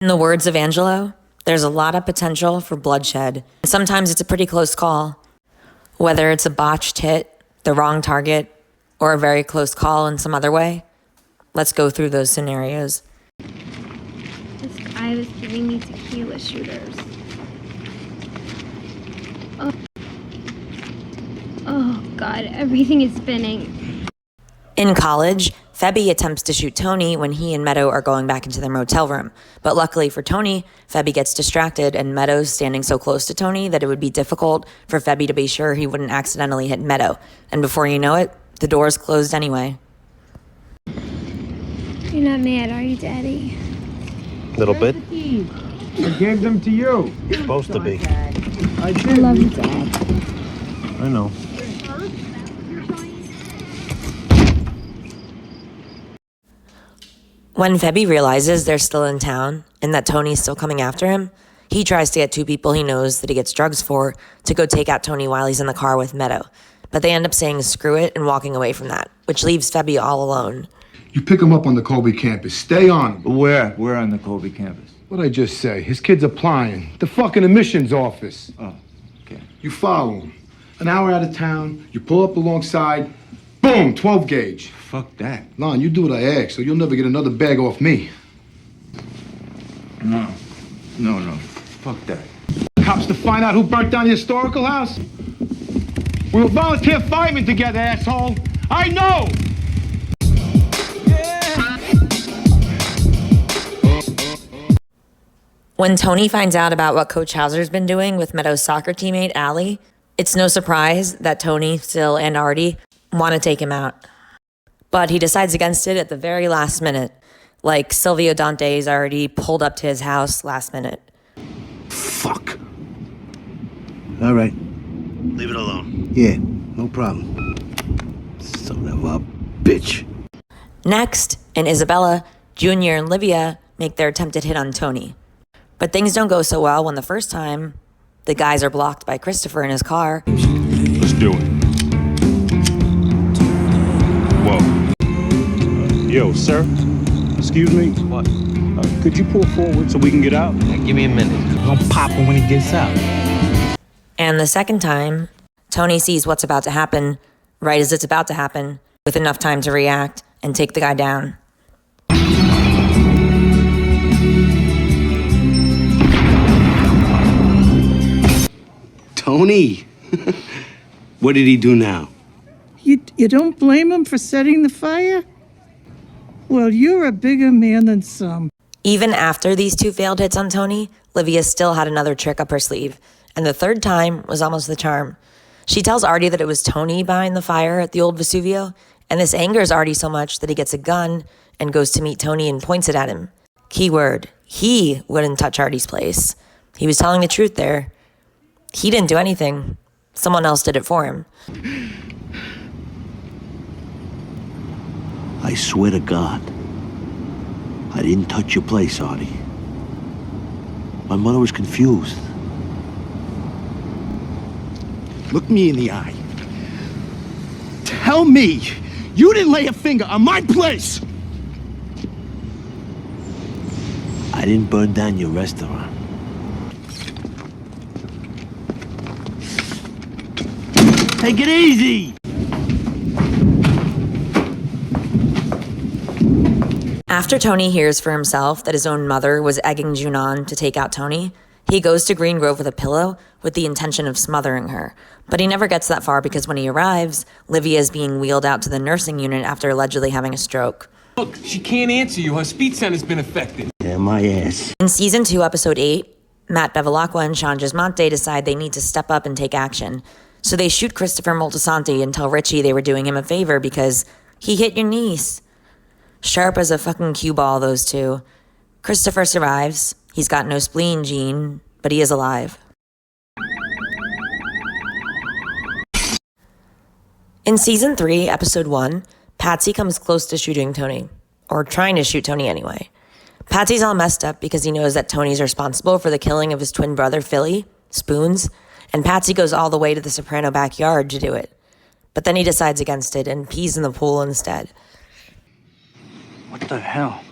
In the words of Angelo, there's a lot of potential for bloodshed. Sometimes it's a pretty close call. Whether it's a botched hit, the wrong target, or a very close call in some other way. Let's go through those scenarios. This guy was giving me tequila shooters. Oh God, everything is spinning. In college, Febby attempts to shoot Tony when he and Meadow are going back into their motel room. But luckily for Tony, Febby gets distracted and Meadow's standing so close to Tony that it would be difficult for Febby to be sure he wouldn't accidentally hit Meadow. And before you know it, the door's closed anyway. You're not mad, are you, Daddy? Little bit. I gave them to you. You're supposed to be. I I did. love you, Dad. I know. When Febby realizes they're still in town and that Tony's still coming after him, he tries to get two people he knows that he gets drugs for to go take out Tony while he's in the car with Meadow. But they end up saying screw it and walking away from that, which leaves Febby all alone. You pick him up on the Colby campus. Stay on him. Where? Where on the Colby campus? What'd I just say? His kid's applying. The fucking admissions office. Oh, okay. You follow him. An hour out of town, you pull up alongside, boom, 12 gauge. Fuck that. Lon, you do what I ask, so you'll never get another bag off me. No. Fuck that. Cops to find out who burnt down the historical house? We were volunteer firemen together, asshole. I know! When Tony finds out about what Coach Hauser's been doing with Meadow's soccer teammate, Allie, it's no surprise that Tony, Sil, and Artie want to take him out. But he decides against it at the very last minute, like Silvio Dante's already pulled up to his house last minute. Fuck. All right. Leave it alone. Yeah, no problem. Son of a bitch. Next, in Isabella, Junior and Livia make their attempted hit on Tony. But things don't go so well when the first time, the guys are blocked by Christopher in his car. Let's do it. Whoa. Yo, sir. Excuse me. What? Could you pull forward so we can get out? Yeah, give me a minute. I'm gonna pop him when he gets out. And the second time, Tony sees what's about to happen right as it's about to happen, with enough time to react and take the guy down. Tony, what did he do now? You don't blame him for setting the fire? Well, you're a bigger man than some. Even after these two failed hits on Tony, Livia still had another trick up her sleeve. And the third time was almost the charm. She tells Artie that it was Tony behind the fire at the old Vesuvio, and this angers Artie so much that he gets a gun and goes to meet Tony and points it at him. Keyword, he wouldn't touch Artie's place. He was telling the truth there. He didn't do anything. Someone else did it for him. I swear to God, I didn't touch your place, Artie. My mother was confused. Look me in the eye. Tell me you didn't lay a finger on my place! I didn't burn down your restaurant. Take it easy! After Tony hears for himself that his own mother was egging June on to take out Tony, he goes to Green Grove with a pillow with the intention of smothering her. But he never gets that far because when he arrives, Livia is being wheeled out to the nursing unit after allegedly having a stroke. Look, she can't answer you. Her speech center's been affected. Yeah, my ass. In Season 2, Episode 8, Matt Bevilacqua and Sean Gismonte decide they need to step up and take action. So they shoot Christopher Moltisanti and tell Richie they were doing him a favor because he hit your niece. Sharp as a fucking cue ball, those two. Christopher survives. He's got no spleen gene, but he is alive. In Season 3, Episode 1, Patsy comes close to shooting Tony. Or trying to shoot Tony anyway. Patsy's all messed up because he knows that Tony's responsible for the killing of his twin brother, Philly, Spoons, and Patsy goes all the way to the Soprano backyard to do it. But then he decides against it and pees in the pool instead. What the hell?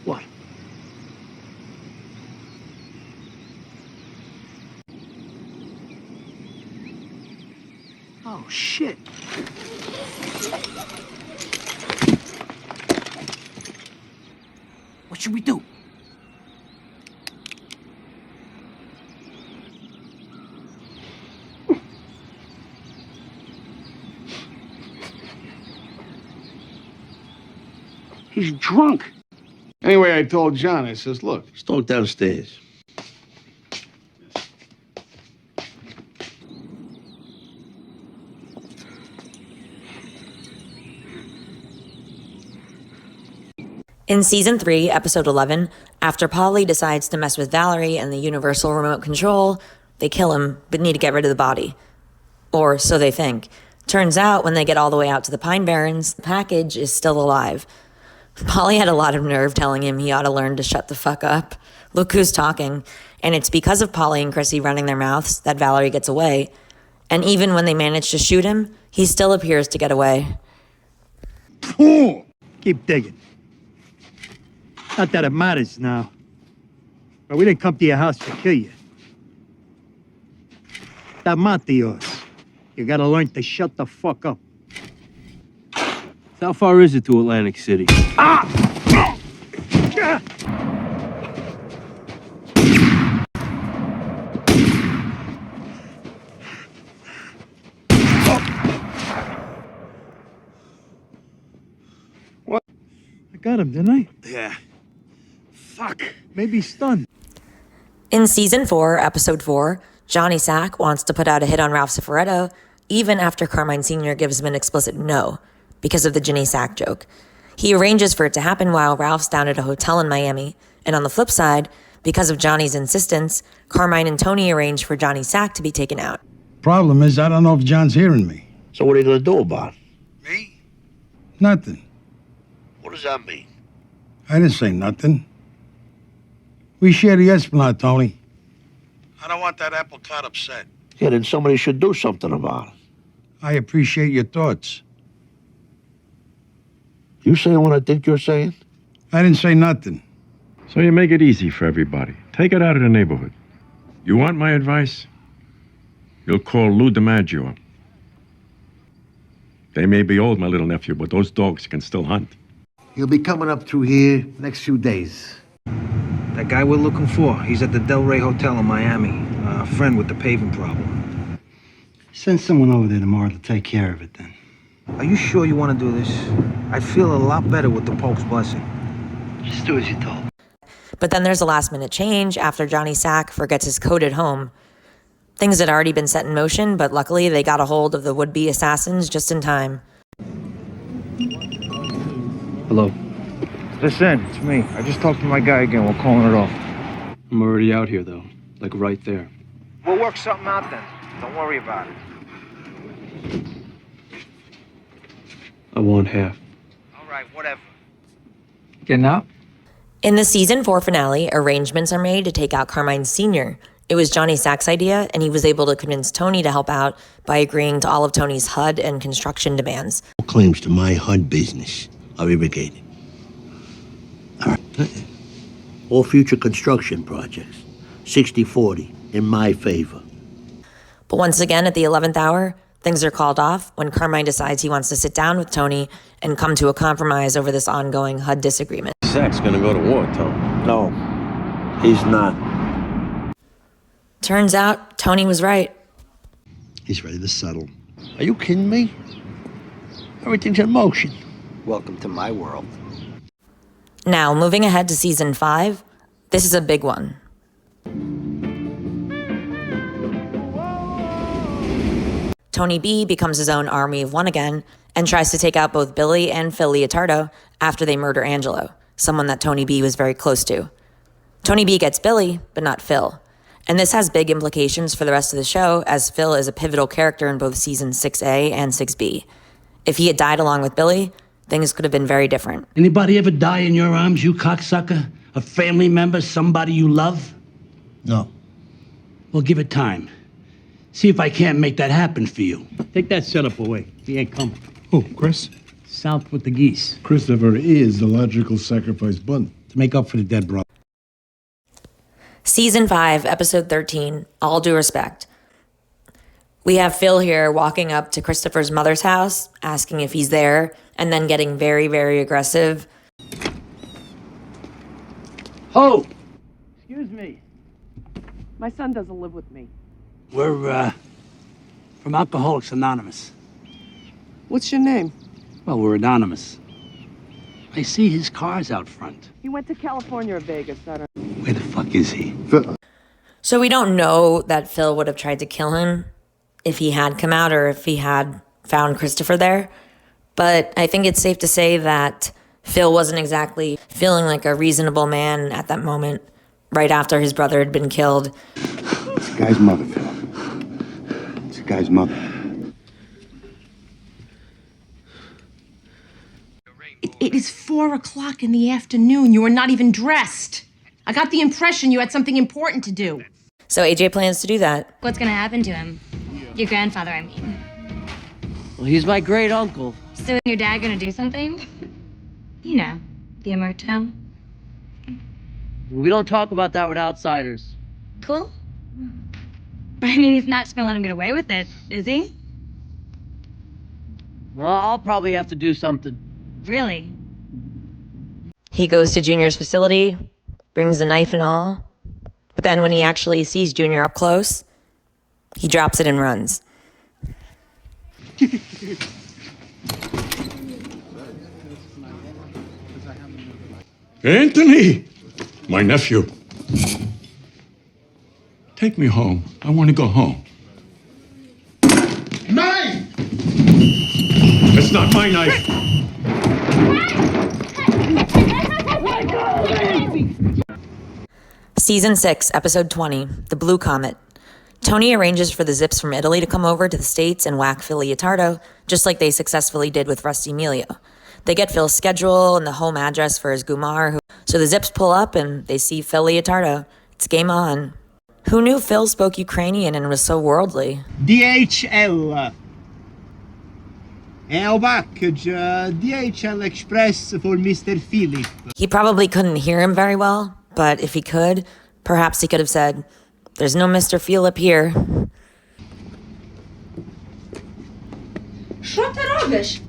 What? Oh, shit. What should we do? He's drunk. Anyway, I told John, I says, look, Let's talk downstairs. In season 3, episode 11, after Polly decides to mess with Valerie and the universal remote control, they kill him, but need to get rid of the body. Or so they think. Turns out, when they get all the way out to the Pine Barrens, the package is still alive. Polly had a lot of nerve telling him he ought to learn to shut the fuck up. Look who's talking. And it's because of Polly and Chrissy running their mouths that Valerie gets away. And even when they manage to shoot him, he still appears to get away. Keep digging. Not that it matters now. But we didn't come to your house to kill you. That mouth of yours. You gotta learn to shut the fuck up. How far is it to Atlantic City? I got him, didn't I? Yeah. Fuck. Maybe he's stunned. In season 4, episode 4, Johnny Sack wants to put out a hit on Ralph Cifaretto, even after Carmine Sr. gives him an explicit no, because of the Ginny Sack joke. He arranges for it to happen while Ralph's down at a hotel in Miami, and on the flip side, because of Johnny's insistence, Carmine and Tony arrange for Johnny Sack to be taken out. Problem is, I don't know if John's hearing me. So what are you gonna do about it? Me? Nothing. What does that mean? I didn't say nothing. We share the Esplanade, Tony. I don't want that apple cart upset. Yeah, then somebody should do something about it. I appreciate your thoughts. You saying what I think you're saying? I didn't say nothing. So you make it easy for everybody. Take it out of the neighborhood. You want my advice? You'll call Lou DiMaggio. They may be old, my little nephew, but those dogs can still hunt. He'll be coming up through here next few days. That guy we're looking for, he's at the Del Rey Hotel in Miami. A friend with the paving problem. Send someone over there tomorrow to take care of it then. Are you sure you want to do this? I'd feel a lot better with the Pope's blessing. Just do as you're told. But then there's a last-minute change after Johnny Sack forgets his coat at home. Things had already been set in motion, but luckily they got a hold of the would-be assassins just in time. Hello. Listen, it's me. I just talked to my guy again. We're calling it off. I'm already out here, though. Like, right there. We'll work something out then. Don't worry about it. I want half. All right, whatever. Getting out? In the season 4 finale, arrangements are made to take out Carmine Sr. It was Johnny Sack's idea, and he was able to convince Tony to help out by agreeing to all of Tony's HUD and construction demands. Claims to my HUD business are irrigated. All right. All future construction projects, 60-40, in my favor. But once again, at the 11th hour, things are called off when Carmine decides he wants to sit down with Tony and come to a compromise over this ongoing HUD disagreement. Sack's gonna go to war, Tony. No, he's not. Turns out, Tony was right. He's ready to settle. Are you kidding me? Everything's in motion. Welcome to my world. Now, moving ahead to season 5, this is a big one. Tony B becomes his own army of one again and tries to take out both Billy and Phil Leotardo after they murder Angelo, someone that Tony B was very close to. Tony B gets Billy, but not Phil. And this has big implications for the rest of the show, as Phil is a pivotal character in both seasons 6A and 6B. If he had died along with Billy, things could have been very different. Anybody ever die in your arms, you cocksucker? A family member, somebody you love? No. Well, give it time. See if I can't make that happen for you. Take that setup away. He ain't coming. Oh, Chris? South with the geese. Christopher is the logical sacrifice bun. To make up for the dead brother. Season 5, Episode 13, All Due Respect. We have Phil here walking up to Christopher's mother's house, asking if he's there, and then getting very, very aggressive. Oh! Excuse me. My son doesn't live with me. We're, from Alcoholics Anonymous. What's your name? Well, we're anonymous. I see his car's out front. He went to California or Vegas. I don't. Where the fuck is he? So we don't know that Phil would have tried to kill him if he had come out or if he had found Christopher there. But I think it's safe to say that Phil wasn't exactly feeling like a reasonable man at that moment, right after his brother had been killed. It's the guy's mother, Phil. It's the guy's mother. It is 4 o'clock in the afternoon. You are not even dressed. I got the impression you had something important to do. So AJ plans to do that. What's gonna happen to him? Your grandfather, I mean. Well, he's my great uncle. So your dad gonna do something? You know, the Emerto. We don't talk about that with outsiders. Cool. But I mean, he's not just gonna let him get away with it, is he? Well, I'll probably have to do something. Really? He goes to Junior's facility, brings the knife and all. But then when he actually sees Junior up close, he drops it and runs. Anthony! My nephew. Take me home. I want to go home. Knife! It's not my knife. Season 6, Episode 20, The Blue Comet. Tony arranges for the Zips from Italy to come over to the States and whack Phil Leotardo, just like they successfully did with Rusty Emilio. They get Phil's schedule and the home address for his Gumar, so the Zips pull up and they see Phil Leotardo. It's game on. Who knew Phil spoke Ukrainian and was so worldly? DHL. Our package, DHL Express for Mr. Philip. He probably couldn't hear him very well, but if he could, perhaps he could have said, "There's no Mr. Philip here." Що ти робиш?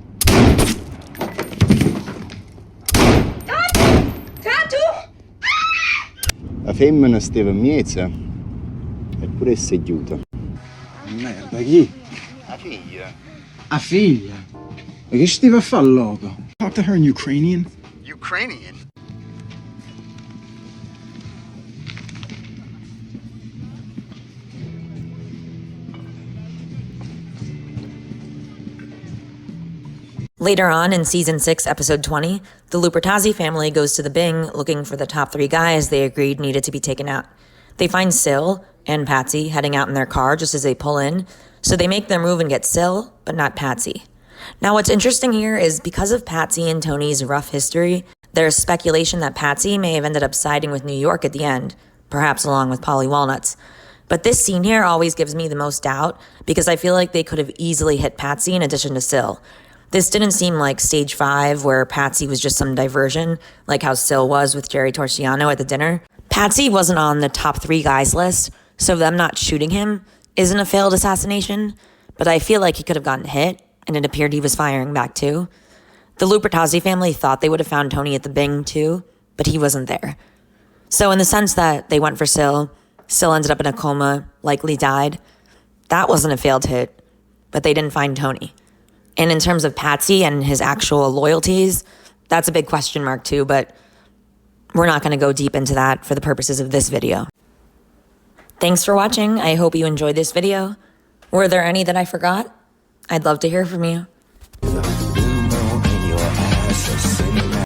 Тату! La femmina stava miezza, eppure è seduta. Merda, chi? La figlia. A figlia? Ma che stiva a fare, loco? Talk to her in Ukrainian. Ukrainian? Later on in Season 6, Episode 20, the Lupertazzi family goes to the Bing looking for the top 3 guys they agreed needed to be taken out. They find Sil and Patsy heading out in their car just as they pull in, so they make their move and get Sil, but not Patsy. Now what's interesting here is because of Patsy and Tony's rough history, there's speculation that Patsy may have ended up siding with New York at the end, perhaps along with Polly Walnuts. But this scene here always gives me the most doubt because I feel like they could have easily hit Patsy in addition to Sil. This didn't seem like Stage 5 where Patsy was just some diversion, like how Sil was with Jerry Torciano at the dinner. Patsy wasn't on the top 3 guys list, so them not shooting him isn't a failed assassination, but I feel like he could have gotten hit, and it appeared he was firing back too. The Lupertazzi family thought they would have found Tony at the Bing too, but he wasn't there. So in the sense that they went for Sil ended up in a coma, likely died, that wasn't a failed hit, but they didn't find Tony. And in terms of Patsy and his actual loyalties, that's a big question mark too, but we're not going to go deep into that for the purposes of this video. Thanks for watching. I hope you enjoyed this video. Were there any that I forgot? I'd love to hear from you.